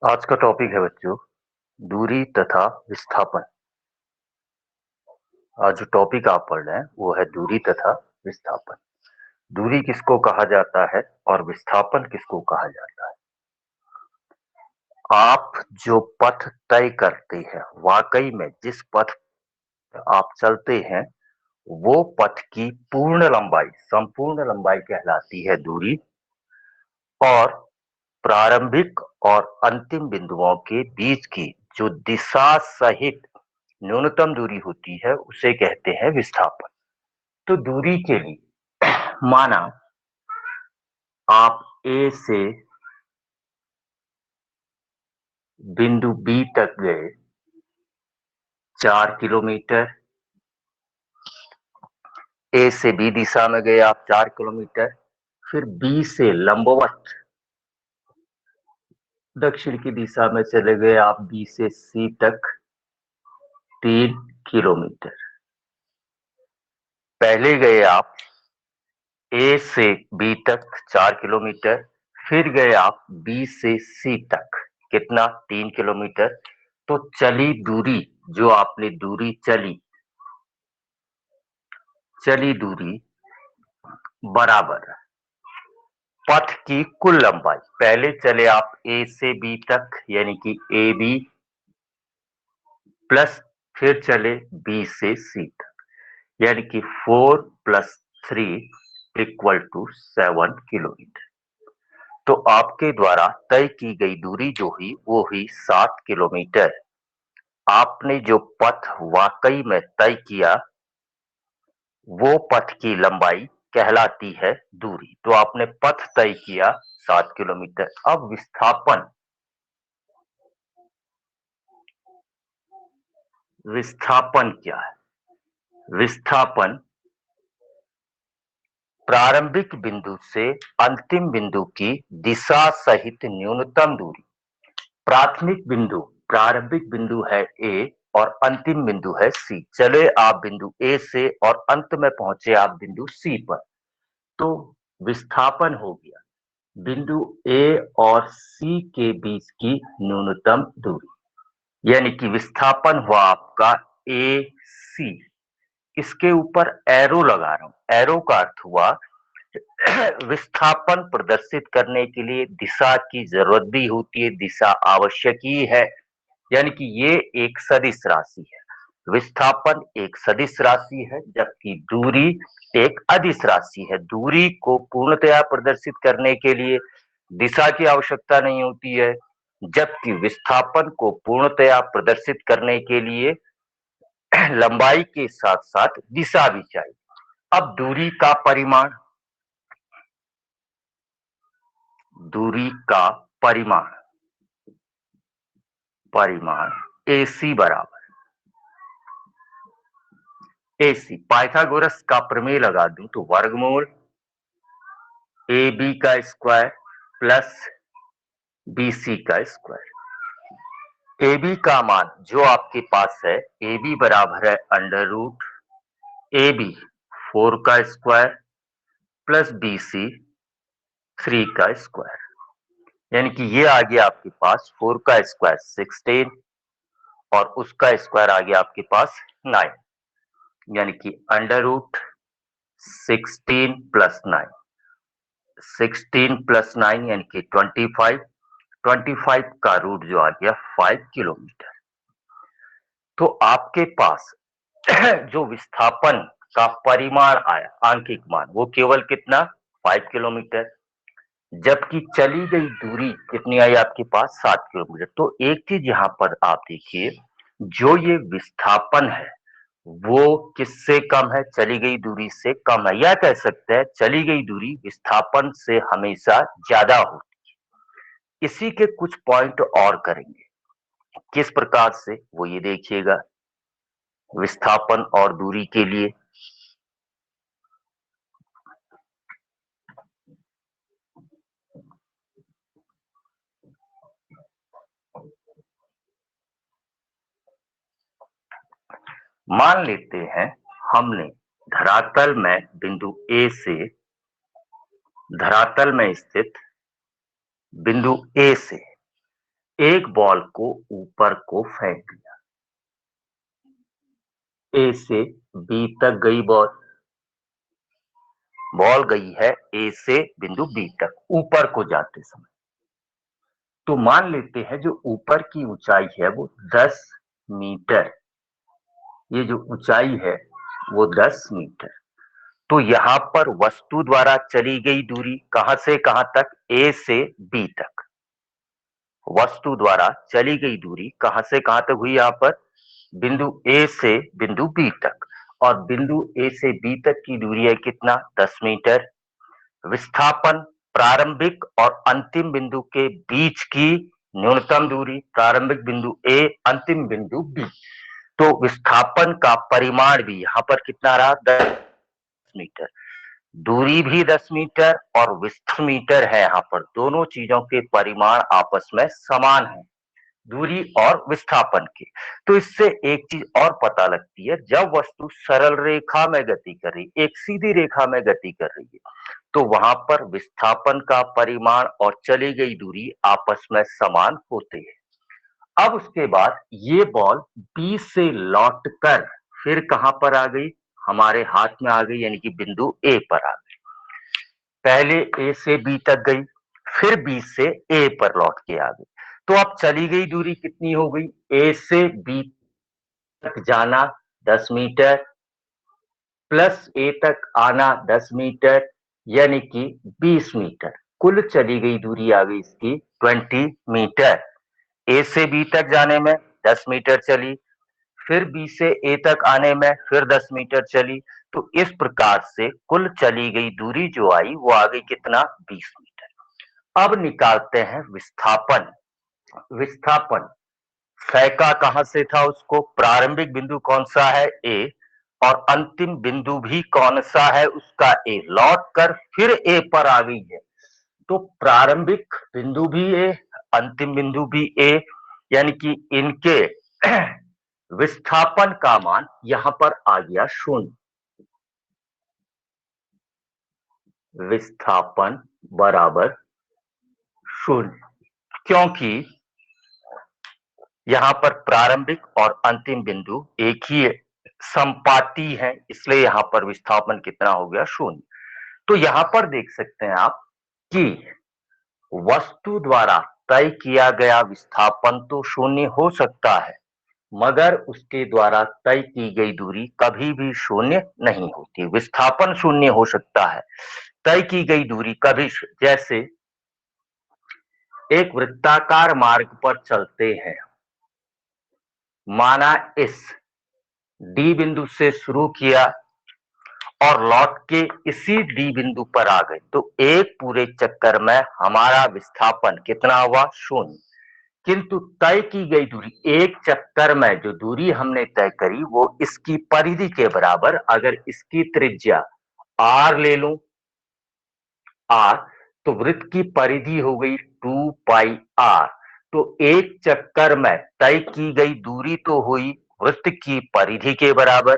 आज का टॉपिक है बच्चों दूरी तथा विस्थापन। आज जो टॉपिक आप पढ़ रहे हैं वो है दूरी तथा विस्थापन। दूरी किसको कहा जाता है और विस्थापन किसको कहा जाता है। आप जो पथ तय करते हैं, वाकई में जिस पथ आप चलते हैं वो पथ की पूर्ण लंबाई, संपूर्ण लंबाई कहलाती है दूरी। और प्रारंभिक और अंतिम बिंदुओं के बीच की जो दिशा सहित न्यूनतम दूरी होती है उसे कहते हैं विस्थापन। तो दूरी के लिए माना आप ए से बिंदु बी तक गए 4 किलोमीटर, ए से बी दिशा में गए आप 4 किलोमीटर, फिर बी से लंबवत दक्षिण की दिशा में चले गए आप बी से सी तक 3 किलोमीटर। पहले गए आप ए से बी तक 4 किलोमीटर, फिर गए आप बी से सी तक कितना 3 किलोमीटर। तो चली दूरी, जो आपने दूरी चली, चली दूरी बराबर पथ की कुल लंबाई। पहले चले आप ए से बी तक यानी कि ए बी, प्लस फिर चले बी से सी तक यानी कि 4 + 3 = 7 किलोमीटर। तो आपके द्वारा तय की गई दूरी जो हुई वो हुई 7 किलोमीटर। आपने जो पथ वाकई में तय किया वो पथ की लंबाई कहलाती है दूरी। तो आपने पथ तय किया 7 किलोमीटर। अब विस्थापन, विस्थापन क्या है। विस्थापन प्रारंभिक बिंदु से अंतिम बिंदु की दिशा सहित न्यूनतम दूरी। प्राथमिक बिंदु, प्रारंभिक बिंदु है ए और अंतिम बिंदु है सी। चले आप बिंदु ए से और अंत में पहुंचे आप बिंदु सी पर, तो विस्थापन हो गया बिंदु ए और सी के बीच की न्यूनतम दूरी। यानी कि विस्थापन हुआ आपका ए सी। इसके ऊपर एरो लगा रहा हूं। एरो का अर्थ हुआ विस्थापन प्रदर्शित करने के लिए दिशा की जरूरत भी होती है, दिशा आवश्यक ही है। यानी कि ये एक सदिश राशि है। विस्थापन एक सदिश राशि है जबकि दूरी एक अदिश राशि है। दूरी को पूर्णतया प्रदर्शित करने के लिए दिशा की आवश्यकता नहीं होती है, जबकि विस्थापन को पूर्णतया प्रदर्शित करने के लिए लंबाई के साथ साथ दिशा भी चाहिए। अब दूरी का परिमाण, दूरी का परिमाण, परिमाण AC बराबर AC, पाइथागोरस का प्रमेय लगा दूं तो वर्गमूल AB का स्क्वायर प्लस BC का स्क्वायर। AB का मान जो आपके पास है, AB बराबर है √AB 4 का स्क्वायर प्लस BC 3 का स्क्वायर। यानी कि ये आ गया आपके पास 4 का स्क्वायर 16 और उसका स्क्वायर आ गया आपके पास 9। यानी कि √16 + 9, 16 + 9 यानी कि 25। 25 का रूट जो आ गया 5 किलोमीटर। तो आपके पास जो विस्थापन का परिमाण आया, आंकिक मान, वो केवल कितना 5 किलोमीटर। जबकि चली गई दूरी कितनी आई आपके पास 7 किलोमीटर। तो एक चीज यहां पर आप देखिए, जो ये विस्थापन है वो किससे कम है, चली गई दूरी से कम है। या कह सकते हैं चली गई दूरी विस्थापन से हमेशा ज्यादा हो। इसी के कुछ पॉइंट और करेंगे, किस प्रकार से वो ये देखिएगा। विस्थापन और दूरी के लिए मान लेते हैं हमने धरातल में बिंदु ए से, धरातल में स्थित बिंदु ए से एक बॉल को ऊपर को फेंक दिया, ए से बी तक गई बॉल, बॉल गई है ए से बिंदु बी तक ऊपर को जाते समय। तो मान लेते हैं जो ऊपर की ऊंचाई है वो 10 मीटर, ये जो ऊंचाई है वो 10 मीटर। तो यहां पर वस्तु द्वारा चली गई दूरी कहां से कहां तक, ए से बी तक। वस्तु द्वारा चली गई दूरी कहां से कहां तक हुई, यहां पर बिंदु ए से बिंदु बी तक, और बिंदु ए से बी तक की दूरी है कितना, 10 मीटर। विस्थापन प्रारंभिक और अंतिम बिंदु के बीच की न्यूनतम दूरी, प्रारंभिक बिंदु ए अंतिम बिंदु बी। तो विस्थापन का परिमाण भी यहां पर कितना रहा, 10 मीटर। दूरी भी 10 मीटर और विस्थापन मीटर है, यहां पर दोनों चीजों के परिमाण आपस में समान है, दूरी और विस्थापन की। तो इससे एक चीज और पता लगती है, जब वस्तु सरल रेखा में गति कर रही, एक सीधी रेखा में गति कर रही है, तो वहां पर विस्थापन का परिमाण और चली गई दूरी आपस में समान होते हैं। अब उसके बाद ये बॉल बी से लौटकर फिर कहां पर आ गई, हमारे हाथ में आ गई, यानी कि बिंदु ए पर आ गई। पहले ए से बी तक गई, फिर बी से ए पर लौट के आ गई। तो अब चली गई दूरी कितनी हो गई, ए से बी तक जाना 10 मीटर प्लस ए तक आना 10 मीटर, यानी कि 20 मीटर। कुल चली गई दूरी आ गई इसकी 20 मीटर। ए से बी तक जाने में 10 मीटर चली, फिर बी से ए तक आने में फिर 10 मीटर चली। तो इस प्रकार से कुल चली गई दूरी जो आई वो आ गई कितना, 20 मीटर। अब निकालते हैं विस्थापन। विस्थापन फेंका कहां से था उसको, प्रारंभिक बिंदु कौन सा है, ए, और अंतिम बिंदु भी कौन सा है उसका, ए। लौट कर फिर ए पर आ गई है, तो प्रारंभिक बिंदु भी ए, अंतिम बिंदु भी ए, यानी कि इनके विस्थापन का मान यहां पर आ गया 0। विस्थापन बराबर 0, क्योंकि यहां पर प्रारंभिक और अंतिम बिंदु एक ही संपाती है, इसलिए यहां पर विस्थापन कितना हो गया, 0। तो यहां पर देख सकते हैं आप कि वस्तु द्वारा तय किया गया विस्थापन तो 0 हो सकता है, मगर उसके द्वारा तय की गई दूरी कभी भी 0 नहीं होती। विस्थापन 0 हो सकता है, तय की गई दूरी कभी, जैसे एक वृत्ताकार मार्ग पर चलते हैं, माना इस डी बिंदु से शुरू किया और लौट के इसी डी बिंदु पर आ गए, तो एक पूरे चक्कर में हमारा विस्थापन कितना हुआ, 0। किंतु तय की गई दूरी, एक चक्कर में जो दूरी हमने तय करी वो इसकी परिधि के बराबर, अगर इसकी त्रिज्या r ले लूं, r, तो वृत्त की परिधि हो गई 2 पाई r। तो एक चक्कर में तय की गई दूरी तो हुई वृत्त की परिधि के बराबर,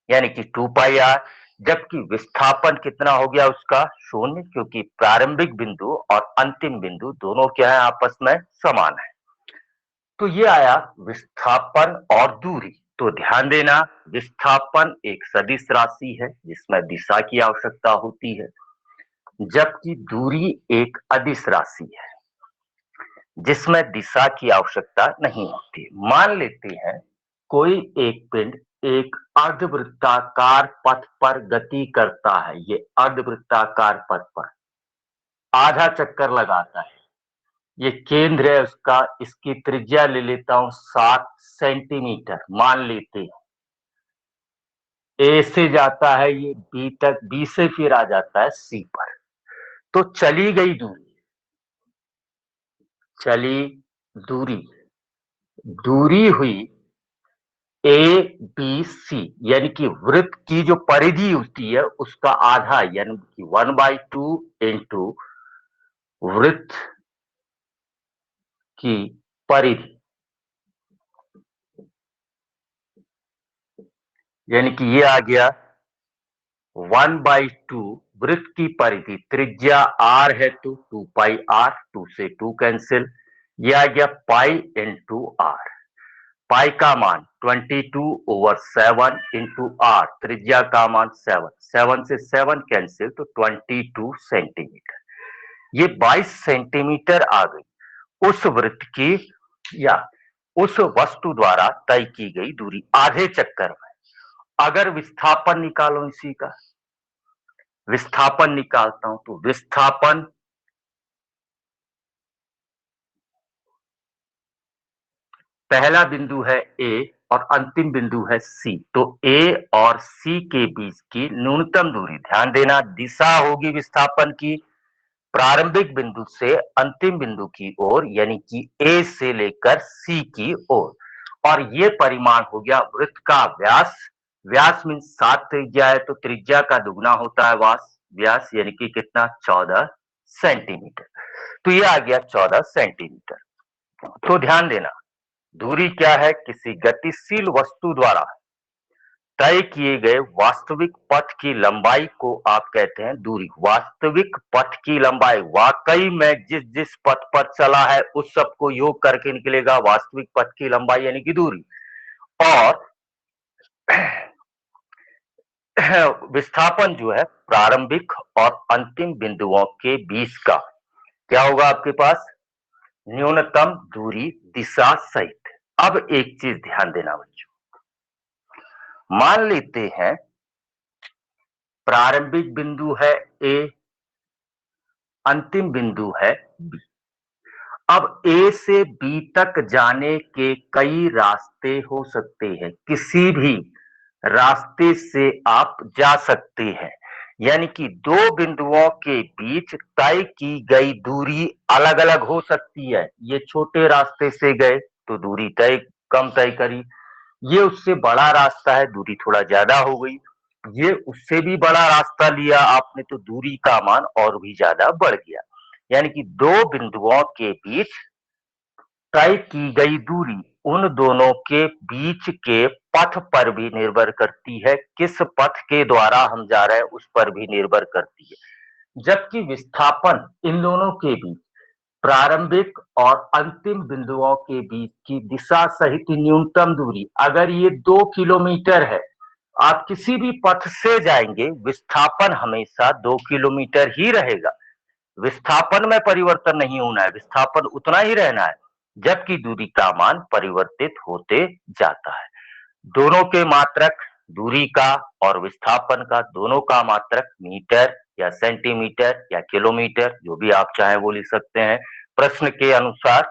यानी कि 2 पाई r, जबकि विस्थापन कितना हो गया उसका, 0, क्योंकि प्रारंभिक बिंदु और अंतिम बिंदु दोनों क्या है, आपस में समान है। तो ये आया विस्थापन और दूरी। तो ध्यान देना, विस्थापन एक सदिश राशि है जिसमें दिशा की आवश्यकता होती है, जबकि दूरी एक अदिश राशि है जिसमें दिशा की आवश्यकता नहीं होती। मान लेते हैं कोई एक पिंड एक अर्धवृत्ताकार पथ पर गति करता है, ये अर्धवृत्ताकार पथ पर आधा चक्कर लगाता है, ये केंद्र है उसका, इसकी त्रिज्या ले लेता हूं 7 सेंटीमीटर मान लेते हैं। ए से जाता है ये बी तक, बी से फिर आ जाता है सी पर। तो चली गई दूरी, चली दूरी, दूरी हुई ए बी सी, यानी कि वृत्त की जो परिधि होती है उसका आधा, यानी कि 1/2 इंटू वृत्त की परिधि, यानी कि ये आ गया 1/2 वृत्त की परिधि, त्रिज्या r है तो 2 पाई r, 2 से 2 कैंसिल, ये आ गया पाई इंटू आर। पाई का मान 22/7 इंटू आर, त्रिज्या का मान 7, 7 से 7 कैंसिल तो 22 सेंटीमीटर। ये 22 सेंटीमीटर आ गई उस वृत्त की या उस वस्तु द्वारा तय की गई दूरी आधे चक्कर में। अगर विस्थापन निकालो, इसी का विस्थापन निकालता हूं तो विस्थापन पहला बिंदु है ए और अंतिम बिंदु है सी, तो ए और सी के बीच की न्यूनतम दूरी, ध्यान देना दिशा होगी विस्थापन की प्रारंभिक बिंदु से अंतिम बिंदु की ओर, यानी कि ए से लेकर सी की ओर। और ये परिमाण हो गया वृत्त का व्यास। व्यास मीन 7 त्रिज्या है तो त्रिज्या का दुगना होता है व्यास, यानी कि कितना, 14 सेंटीमीटर। तो ये आ गया 14 सेंटीमीटर। तो ध्यान देना दूरी क्या है, किसी गतिशील वस्तु द्वारा तय किए गए वास्तविक पथ की लंबाई को आप कहते हैं दूरी। वास्तविक पथ की लंबाई, वाकई में जिस जिस पथ पर चला है उस सब को योग करके निकलेगा वास्तविक पथ की लंबाई, यानी कि दूरी। और विस्थापन जो है प्रारंभिक और अंतिम बिंदुओं के बीच का क्या होगा आपके पास, न्यूनतम दूरी दिशा सहित। अब एक चीज ध्यान देना बच्चों, मान लेते हैं प्रारंभिक बिंदु है ए, अंतिम बिंदु है बी। अब ए से बी तक जाने के कई रास्ते हो सकते हैं, किसी भी रास्ते से आप जा सकते हैं, यानी कि दो बिंदुओं के बीच तय की गई दूरी अलग अलग हो सकती है। ये छोटे रास्ते से गए तो दूरी तय कम तय करी, ये उससे बड़ा रास्ता है दूरी थोड़ा ज्यादा हो गई, ये उससे भी बड़ा रास्ता लिया आपने तो दूरी का मान और भी ज्यादा बढ़ गया। यानी कि दो बिंदुओं के बीच तय की गई दूरी उन दोनों के बीच के पथ पर भी निर्भर करती है, किस पथ के द्वारा हम जा रहे हैं उस पर भी निर्भर करती है। जबकि विस्थापन इन दोनों के बीच प्रारंभिक और अंतिम बिंदुओं के बीच की दिशा सहित न्यूनतम दूरी, अगर ये 2 किलोमीटर है, आप किसी भी पथ से जाएंगे विस्थापन हमेशा 2 किलोमीटर ही रहेगा, विस्थापन में परिवर्तन नहीं होना है, विस्थापन उतना ही रहना है, जबकि दूरी का मान परिवर्तित होते जाता है। दोनों के मात्रक, दूरी का और विस्थापन का, दोनों का मात्रक मीटर या सेंटीमीटर या किलोमीटर, जो भी आप चाहें वो लिख सकते हैं प्रश्न के अनुसार।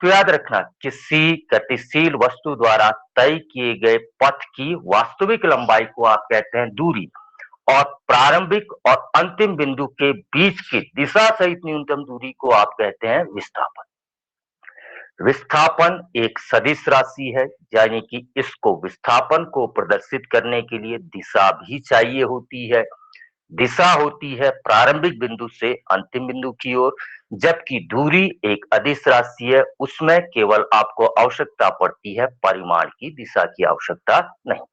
तो याद रखना किसी गतिशील वस्तु द्वारा तय किए गए पथ की वास्तविक लंबाई को आप कहते हैं दूरी, और प्रारंभिक और अंतिम बिंदु के बीच की दिशा सहित न्यूनतम दूरी को आप कहते हैं विस्थापन। विस्थापन एक सदिश राशि है, यानी कि इसको विस्थापन को प्रदर्शित करने के लिए दिशा भी चाहिए होती है। दिशा होती है प्रारंभिक बिंदु से अंतिम बिंदु की ओर, जबकि दूरी एक अदिश राशि है, उसमें केवल आपको आवश्यकता पड़ती है परिमाण की, दिशा की आवश्यकता नहीं।